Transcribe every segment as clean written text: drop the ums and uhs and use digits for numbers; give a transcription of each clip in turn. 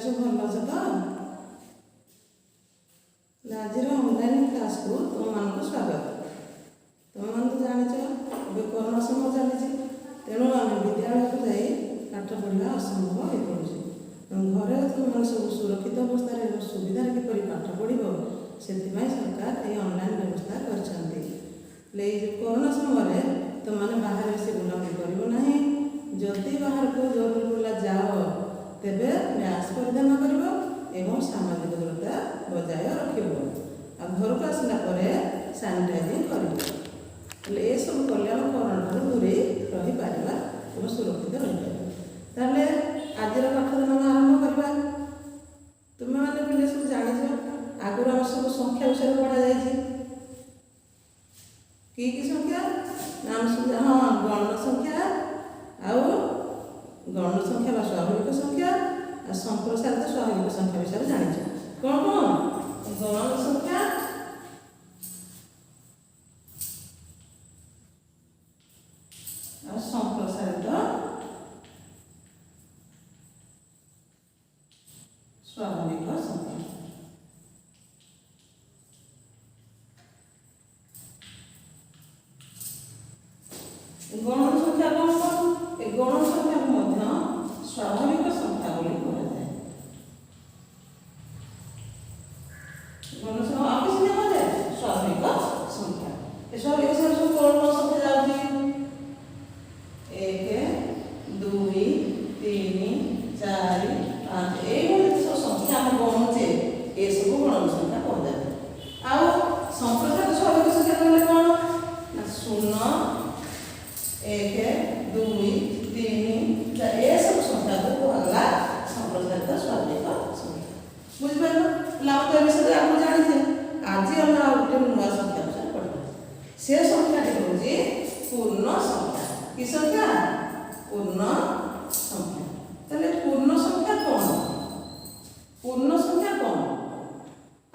ସବୁ ଭଲ ଅଛ ତ? ଆଜିର ଅନଲାଇନ୍ କ୍ଲାସ୍କୁ ତୁମମାନଙ୍କୁ ସ୍ୱାଗତ। ତୁମମାନେ ତ ଜାଣିଛ ଏବେ କରୋନା ସମୟ ଚାଲିଛି, ତେଣୁ ଆମେ ବିଦ୍ୟାଳୟକୁ ଯାଇ ପାଠ ପଢ଼ିବା ଅସମ୍ଭବ ହୋଇପଡ଼ୁଛି। ଘରେ ତୁମମାନେ ସବୁ ସୁରକ୍ଷିତ ଅବସ୍ଥାରେ ଏବଂ ସୁବିଧାରେ କିପରି ପାଠ ପଢ଼ିବ, ସେଥିପାଇଁ ସରକାର ଏହି ଅନଲାଇନ୍ ବ୍ୟବସ୍ଥା କରିଛନ୍ତି। ହେଲେ ଏଇ ଯେଉଁ କରୋନା ସମୟରେ ତୁମମାନେ ବାହାରେ ବେଶୀ ବୁଲାବୁଲି କରିବ ନାହିଁ। ଯଦି ବାହାରକୁ ଜରୁରୀ ପଡ଼ିଲା ଯାଅ, ତେବେ ମାସ୍କ ପରିଧାନ କରିବ ଏବଂ ସାମାଜିକ ଦୂରତା ବଜାୟ ରଖିବ। ଆଉ ଘରକୁ ଆସିଲା ପରେ ସାନିଟାଇଜିଂ କରିବ। ହେଲେ ଏସବୁ କଲେ ଆମେ କରୋନାଠାରୁ ଦୂରେଇ ରହିପାରିବା ଏବଂ ସୁରକ୍ଷିତ ରହିପାରିବା। ତାହେଲେ ଆଜିର ପାଠଦାନ ଆମେ ଆରମ୍ଭ କରିବା। ତୁମେମାନେ ପିଲେ ସବୁ ଜାଣିଛ, ଆଗରୁ ଆମ ସବୁ ସଂଖ୍ୟା ବିଷୟରେ ପଢ଼ାଯାଇଛି। କି ସଂଖ୍ୟା? ନା ଆମେ ସବୁ ଗଣ ସଂଖ୍ୟା, ଆଉ ଗଣ ସଂଖ୍ୟା ବା ସ୍ୱାଭାବିକ ସଂଖ୍ୟା, ଆଉ ସମ୍ପ୍ରସାରିତ ସ୍ୱାଭାବିକ ସଂଖ୍ୟା ବିଷୟରେ ଜାଣିଛ। କ'ଣ କ'ଣ? ଗଣ ସଂଖ୍ୟା, ଆଉ ସମ୍ପ୍ରସାରିତ ସ୍ୱାଭାବିକ ସଂଖ୍ୟା। ଗଣ ସଂଖ୍ୟା କ'ଣ କ'ଣ? ଏ ଗଣ ସଂଖ୍ୟାକୁ ମଧ୍ୟ ସ୍ୱାଭାବିକ ସଂଖ୍ୟା ବୋଲି କୁହାଯାଏ। ଗଣ ସଂଖ୍ୟା ଆଉ କିଛି କୁହାଯାଏ ସ୍ୱାଭାବିକ ସଂଖ୍ୟା। ଏ ସ୍ୱାଭାବିକ ସଂଖ୍ୟା ସବୁ କ'ଣ କ'ଣ ସଂଖ୍ୟା ଯାଉଛି? 1, 2, 3, 4, 5 ଏଇଭଳି ସବୁ ସଂଖ୍ୟା ଆମେ ଗଣୁଛେ, ଏସବୁ ଗଣ ସଂଖ୍ୟା କୁହାଯାଏ। ଆଉ ସମ୍ପ୍ରସାରିତ ସ୍ୱାଭାବିକ ସଂଖ୍ୟା କହିଲେ କ'ଣ? ନା 0, 1, 2, 3, 4 ଏସବୁ ସଂଖ୍ୟାକୁ କୁହାଗଲା ସମ୍ପ୍ରସାରିତ ସ୍ୱାଭାବିକ ସଂଖ୍ୟା। ବୁଝିପାରିଲ? ଲାଭ ଏ ବିଷୟରେ ଆପଣ ଜାଣିଛେ। ଆଜି ଆମେ ଆଉ ଗୋଟେ ନୂଆ ସଂଖ୍ୟା ବିଷୟରେ ପଢ଼ିବା। ସେ ସଂଖ୍ୟାଟି ହେଉଛି ପୂର୍ଣ୍ଣ ସଂଖ୍ୟା। କି ସଂଖ୍ୟା? ପୂର୍ଣ୍ଣ ସଂଖ୍ୟା। ତାହେଲେ ପୂର୍ଣ୍ଣ ସଂଖ୍ୟା କ'ଣ? ପୂର୍ଣ୍ଣ ସଂଖ୍ୟା କ'ଣ?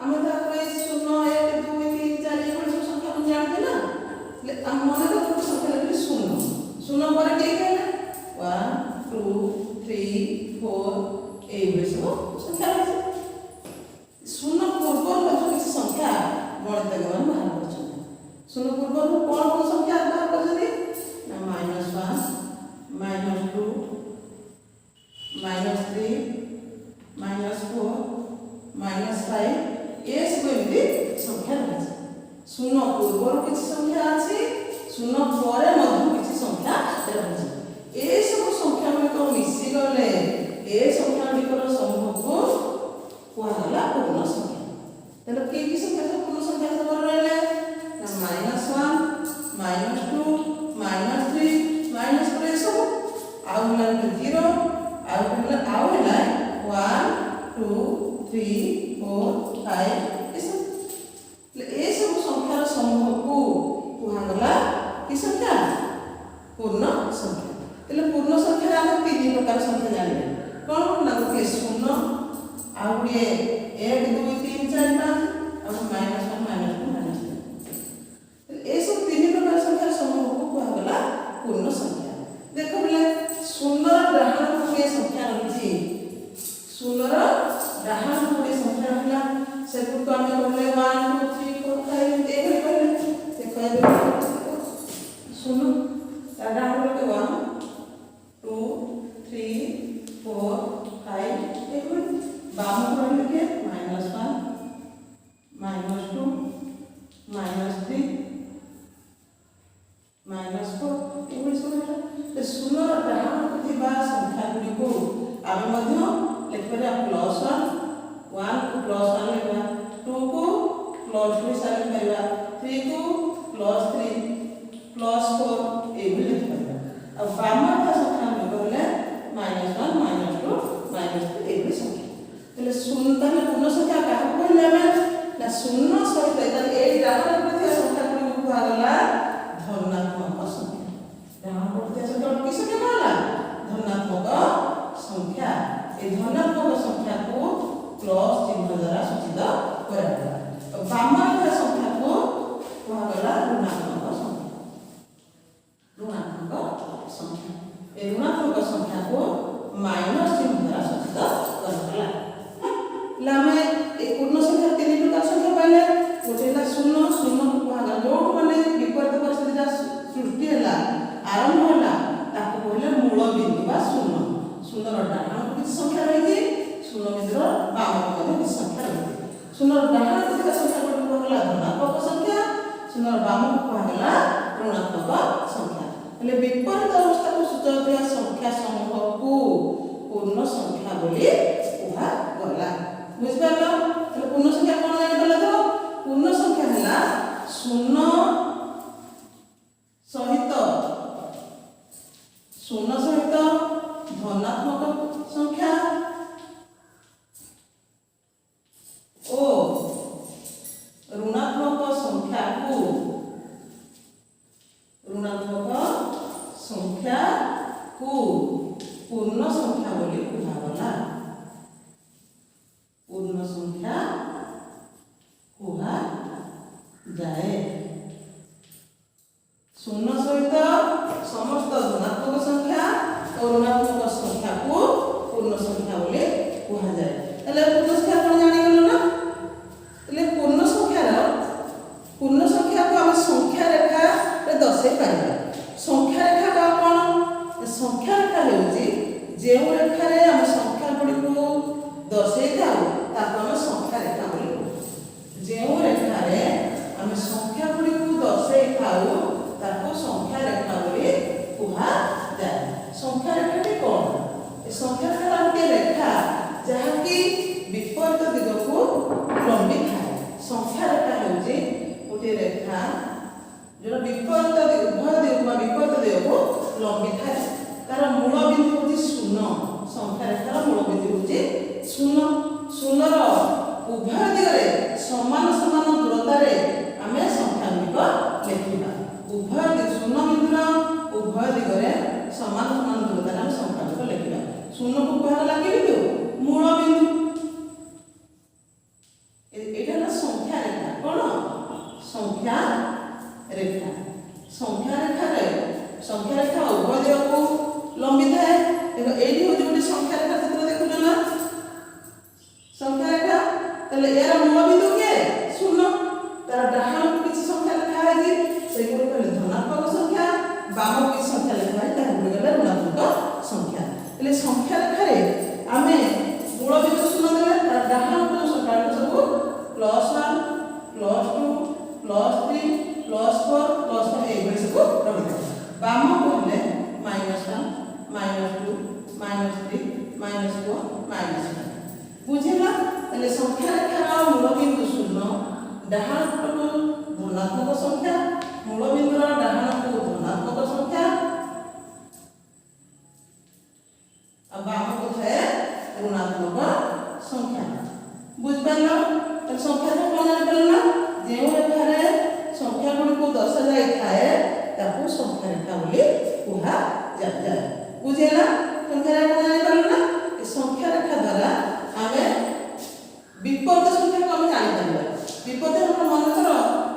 ଆମେ ତାକୁ ଏଇ 0, 1, 2, 3, 4 ଏଭଳି ସବୁ ସଂଖ୍ୟା ଆମେ ଜାଣିଛେ ନା। ହେଲେ ଆମ ମନରେ ଗୋଟେ ସଂଖ୍ୟା ଲେଖିଲେ 0। 0 ପରେ କିଏ କହିଲେ? 1, 2, 3, 4 ଏଇଭଳି ସବୁ ସଂଖ୍ୟା ରହିଛି। 0 ପୂର୍ବରୁ ମଧ୍ୟ କିଛି ସଂଖ୍ୟା ଗଣିତଜ୍ଞମାନେ ବାହାର କରିଛନ୍ତି। 0 ପୂର୍ବରୁ କ'ଣ କ'ଣ ସଂଖ୍ୟା ବାହାର କରିଛନ୍ତି? ନା -1, -2, -3, -4, -5 ଏସବୁ ଏମିତି ସଂଖ୍ୟା ରହିଛି। 0 ପୂର୍ବରୁ କିଛି ସଂଖ୍ୟା ଅଛି, 0 ପରେ ମଧ୍ୟ କିଛି ସଂଖ୍ୟା ରହିଛି। ଏସବୁ ସଂଖ୍ୟା ଗୁଡ଼ିକ ମିଶିଗଲେ ଏ ସଂଖ୍ୟା ଗୁଡ଼ିକର ସମୂହକୁ କୁହାଗଲା ପୂର୍ଣ୍ଣ ସଂଖ୍ୟା। ତାହେଲେ କି ସଂଖ୍ୟା ସବୁ ପୂର୍ଣ୍ଣ ସଂଖ୍ୟା ସବୁ ରହିଲେ? ନା -1, -2, -3, -4 ଏସବୁ। ଆଉ ହେଲା 0, ଆଉ ହେଲା 1, 2, 3, 4, 5 ଏସବୁ। ଏସବୁ ସଂଖ୍ୟାର ସମୂହକୁ କୁହାଗଲା କି ସଂଖ୍ୟା? ପୂର୍ଣ୍ଣ ସଂଖ୍ୟା। ତାହେଲେ ପୂର୍ଣ୍ଣ ସଂଖ୍ୟାରେ ଆମେ 3 ପ୍ରକାର ସଂଖ୍ୟା ଜାଣିଲେ। କ'ଣ ନା ଗୋଟିଏ 0, ଆଉ ଗୋଟିଏ 1, 2, 3, 4, 5, ଆଉ -1, -2, -3। ଏସବୁ 3 ପ୍ରକାର ସଂଖ୍ୟାର ସମୂହକୁ କୁହାଗଲା ପୂର୍ଣ୍ଣ ସଂଖ୍ୟା। ଦେଖ ପିଲେ, 0ର ଡାହାଣକୁ ଗୋଟିଏ ସଂଖ୍ୟା ରହିଛି। 0ର ଡାହାଣକୁ ଗୋଟିଏ ସଂଖ୍ୟା ରହିଲା, ସେଗୁଡ଼ିକୁ ଆମେ କହିଲେ 1, 2, 3, 4, 5 ଏଇଭଳି କହିଲେ। ଦେଖ ଏବେ 0 ତା ଡାହାଣକୁ 1, 2, 3, 4, 5 ଏଇଭଳି। ବାମକୁ ରହିଲେ କିଏ? -1, -2, -3, -4 ଏଭଳି ସବୁ ହେଲା। 0ର ଡାହାଣକୁ ଥିବା ସଂଖ୍ୟା ଗୁଡ଼ିକୁ ଆମେ ମଧ୍ୟ ଲେଖିପାରିବା +1, 1 କୁ +1 ଲେଖିବା, 2 କୁ +2 ହିସାବରେ ଲେଖିପାରିବା, 3 କୁ +3, +4 ଏଇଭଳି ଲେଖିପାରିବା। ଆଉ ବାମରେ ଥିବା ସଂଖ୍ୟା ଗୁଡ଼ିକ ହେଲେ -1, -2, -3 ଏଇଭଳି ସଂଖ୍ୟା। ତାହେଲେ 0 ତାହେଲେ ପୂର୍ଣ୍ଣ ସଂଖ୍ୟା କାହାକୁ କହିଲେ ଆମେ? ନା 0 ସହିତ ତାହେଲେ ଏଇ ଡାହାଣକୁ ଥିବା ସଂଖ୍ୟା ଗୁଡ଼ିକୁ କୁହାଗଲା ଧନାତ୍ମକ ସଂଖ୍ୟା। ଡାହାଣକୁ ଥିବା ସଂଖ୍ୟା କି ସଂଖ୍ୟା କୁହାଗଲା? ଧନାତ୍ମକ ସଂଖ୍ୟା। এই ধনাত্মক সংখ্যাକୁ প্ଲସ୍ ଚିହ୍ନ ଦ୍ୱାରା ସୂଚିତ କରାଗଲା। ବାମରେ ଥିବା ସଂଖ୍ୟାକୁ କୁହାଗଲା ଋଣାତ୍ମକ ସଂଖ୍ୟା। ଋଣାତ୍ମକ ସଂଖ୍ୟା। এই ଋଣାତ୍ମକ ସଂଖ୍ୟାକୁ ମାଇନସ୍ ଚିହ୍ନ ଦ୍ୱାରା ସୂଚିତ କରାଗଲା। ଶୂନର ଡାହାଣକୁ କିଛି ସଂଖ୍ୟା ରହିଛି, ଶୂନ ବିନ୍ଦୁର ବାମକୁ ମଧ୍ୟ କିଛି ସଂଖ୍ୟା ରହିଛି। ଶୂନର ଡାହାଣକୁ ଥିବା ସଂଖ୍ୟା ଗୁଡ଼ିକୁ କୁହାଗଲା ଧନାତ୍ମକ ସଂଖ୍ୟା, ଶୂନର ବାମକୁ କୁହାଗଲା ଋଣାତ୍ମକ ସଂଖ୍ୟା। ହେଲେ ବିପରୀତ ଅବସ୍ଥାକୁ ସୂଚାଉଥିବା ସଂଖ୍ୟା ସମୂହକୁ ପୂର୍ଣ୍ଣ ସଂଖ୍ୟା ବୋଲି କୁହାଗଲା। ବୁଝିପାରିଲ? ହେଲେ ପୂର୍ଣ୍ଣ ସଂଖ୍ୟା କ'ଣ ଜାଣିପାରିଲ ତ? ପୂର୍ଣ୍ଣ ସଂଖ୍ୟା ହେଲା ଶୂନ ସହିତ ଧନାତ୍ମକ ସଂଖ୍ୟା ଓ ଋଣାତ୍ମକ ସଂଖ୍ୟାକୁ ପୂର୍ଣ୍ଣ ସଂଖ୍ୟା ବୋଲି କୁହାଗଲା। ପୂର୍ଣ୍ଣ ସଂଖ୍ୟା କୁହାଯାଏ। ଶୂନ ସହିତ ସମସ୍ତ ଧନାତ୍ମକ ସଂଖ୍ୟା ଓ ଋଣାତ୍ମକ ସଂଖ୍ୟାକୁ ପୂର୍ଣ୍ଣ ସଂଖ୍ୟା ବୋଲି କୁହାଯାଏ। ହେଲେ ପୂର୍ଣ୍ଣ ସଂଖ୍ୟା କ'ଣ ଜାଣିଗଲ ନା? ହେଲେ ପୂର୍ଣ୍ଣ ସଂଖ୍ୟାକୁ ଆମେ ସଂଖ୍ୟା ରେଖାରେ ଦର୍ଶାଇ ପାରିବା। ସଂଖ୍ୟା ରେଖା କ'ଣ? ସଂଖ୍ୟା ରେଖା ହେଉଛି ଯେଉଁ ରେଖାରେ ଆମେ ସଂଖ୍ୟା ଗୁଡ଼ିକୁ ଦର୍ଶାଇଥାଉ ତାକୁ ଆମେ ସଂଖ୍ୟା ରେଖା ବୋଲି କହୁ। ଯେଉଁ ରେଖାରେ ଆମେ ସଂଖ୍ୟା ଗୁଡ଼ିକୁ ଦର୍ଶାଇଥାଉ ତାକୁ ସଂଖ୍ୟା ରେଖା ବୋଲି କୁହାଯାଏ। ସଂଖ୍ୟା ରେଖାଟି କ'ଣ? ଏ ସଂଖ୍ୟା ରେଖା ଗୋଟିଏ ରେଖା ଯାହାକି ବିପରୀତ ଦିଗକୁ ଲମ୍ବି ଥାଏ। ସଂଖ୍ୟା ରେଖା ହେଉଛି ଗୋଟିଏ ରେଖା ଯେଉଁଟା ବିପରୀତ ଦିଗକୁ ଲମ୍ବି ଥାଏ। ତାର ମୂଳ ବିନ୍ଦୁ ହେଉଛି ଶୂନ। ସଂଖ୍ୟା ରେଖାର ମୂଳ ବିନ୍ଦୁ ହେଉଛି ଶୂନ। ଶୂନର ଉଭୟ ଦିଗରେ ସମାନ ଦୂରତାରେ ଆମେ ସଂଖ୍ୟା ଗୁଡ଼ିକ ଲେଖିବା। ଶୂନ ବିନ୍ଦୁର ଉଭୟ ଦିଗରେ ସମାନ ଦୂରତାରେ ଆମେ ସଂଖ୍ୟା ଗୁଡ଼ିକ ଲେଖିବା। ଶୂନକୁ କୁହାଗଲା କି ବିନ୍ଦୁ? ମୂଳ ବିନ୍ଦୁ। ଏଇଟା ହେଲା ସଂଖ୍ୟା ରେଖା। କ'ଣ? ସଂଖ୍ୟା ରେଖା। ସଂଖ୍ୟା ରେଖା ଉଭୟ ଦିଗକୁ ଲମ୍ବି ଥାଏ। ଦେଖ ଏଇଠି ହେଉଛି ଗୋଟେ ସଂଖ୍ୟା ରେଖା ଚିତ୍ର ଦେଖୁଛ ନା? ସଂଖ୍ୟା ରେଖା। ତାହେଲେ ଏହାର ମୂଳ ବିନ୍ଦୁ କିଏ? ଶୂନ। ତାର ଡାହାଣକୁ କିଛି ସଂଖ୍ୟା ଲେଖା ହେଇଛି, ସେଗୁଡ଼ିକ ହେଲେ ଧନାତ୍ମକ ସଂଖ୍ୟା, ବାମକୁ କିଛି ସଂଖ୍ୟା ଲେଖା ହେଇଛି, ତାହା ଗୁଡ଼ିକ ହେଲା ଋଣାତ୍ମକ ସଂଖ୍ୟା। ହେଲେ ସଂଖ୍ୟା ରେଖାରେ ଆମେ ମୂଳ ବିନ୍ଦୁ ଶୂନ ଦେଲେ ତାର ଡାହାଣକୁ ଯେଉଁ ସଂଖ୍ୟା ସବୁ +1 +2 +3 +4 +5 ଏଇଭଳି ସବୁ ରହିଥାଏ। ବାମକୁ ହେଲେ -1 -2 -3 -4 -5। ବୁଝିଲା? ହେଲେ ସଂଖ୍ୟା ରେଖାର ମୂଳ ବିନ୍ଦୁ ଶୂନ, ଡାହାଣ ପଟକୁ ଧନାତ୍ମକ ସଂଖ୍ୟା, ମୂଳ ବିନ୍ଦୁର ଡାହାଣକୁ ଧନାତ୍ମକ ସଂଖ୍ୟା ଆଉ ବାମକୁ ଥାଏ ଋଣାତ୍ମକ ସଂଖ୍ୟା। ବୁଝିପାରିଲ? ସଂଖ୍ୟା ରେଖା କ'ଣ ଜାଣିପାରିଲ ନା? ଯେଉଁ ରେଖାରେ ସଂଖ୍ୟା ଗୁଡ଼ିକୁ ଦର୍ଶାଯାଇଥାଏ ତାକୁ ସଂଖ୍ୟା ରେଖା ବୋଲି କୁହାଯାଏ। ବୁଝିଲା? ସଂଖ୍ୟା ରେଖା ଜାଣିପାରିଲ ନା? ଏ ସଂଖ୍ୟା ରେଖା ଦ୍ୱାରା ଆମେ ବିପରୀତ ସଂଖ୍ୟାକୁ ଆମେ ଜାଣିପାରିବା। ବିପରୀତ ମନେକର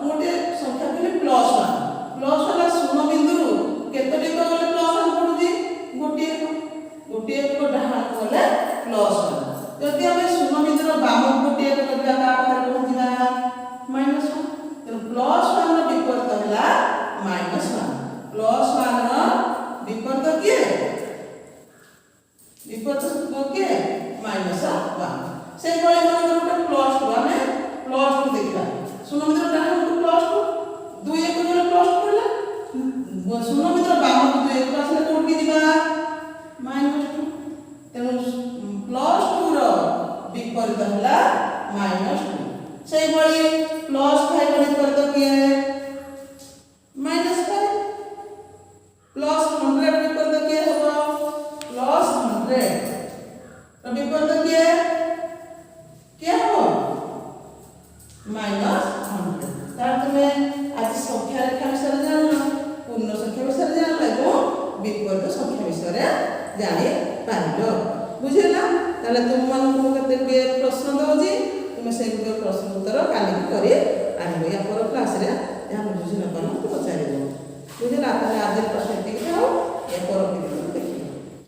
ମୁଁ ଗୋଟିଏ ସଂଖ୍ୟା କହିଲି +1 ହେଲା ଶୂନ ବିନ୍ଦୁରୁ କେତୋଟି ଗଲେ +1 ପଡ଼ୁଛି? ଗୋଟିଏ ଡାହାଣକୁ ଗଲେ +1। ଯଦି ଆମେ ଶୂନ ବିନ୍ଦୁର ବାମକୁ ଗୋଟିଏ କରିବା ତା ପାଖରେ ପହଞ୍ଚିବା -1। ତେଣୁ +1 ର ବିପରୀତ ହେଲା -1। +1 ର ବିପରୀତ କିଏ? -1। ସେଇଭଳି ମନେକର ଗୋଟେ +2 ଆମେ +2 ଦେଖିବା। ଶୂନ ବିନ୍ଦୁର ଡାହାଣକୁ +2, 2 1 ଗଲେ +2 ହେଲା। ଶୂନ ବିନ୍ଦୁର ବାମକୁ 2 1 ଆସିଲେ କୋଉଠି ଯିବା? -2। ତେଣୁ +2 ର ବିପରୀତ ହେଲା -2। ସେଇଭଳି +5 ର ବିପରୀତ କିଏ? -5। +100 ର ବିପରୀତ କିଏ ହେବ? +100 ର ବିପରୀତ କିଏ ହେବ? -100। ତାହେଲେ ତୁମେ ଆଜି ସଂଖ୍ୟା ରେଖା ବିଷୟରେ ଜାଣିଲ, ପୂର୍ଣ୍ଣ ସଂଖ୍ୟା ବିଷୟରେ ଜାଣିଲ ଏବଂ ବିପରୀତ ସଂଖ୍ୟା ବିଷୟରେ ଜାଣିପାରିଲ। ବୁଝିଲା? ତାହେଲେ ତୁମମାନଙ୍କୁ ମୁଁ କେତେ ଗୁଡ଼ିଏ ପ୍ରଶ୍ନ ଦେଉଛି, ତୁମେ ସେଗୁଡ଼ିକ ପ୍ରଶ୍ନ ଉତ୍ତର କାଲିକି କରି ଆଣିବ। ୟା ପର କ୍ଲାସ୍ରେ ଯାହା ବୁଝି ନ ପାରୁନ ପଚାରିବ। ବୁଝିଲା? ତାହେଲେ ଆଜି ପ୍ରଶ୍ନ ଏତିକି ଥାଉ।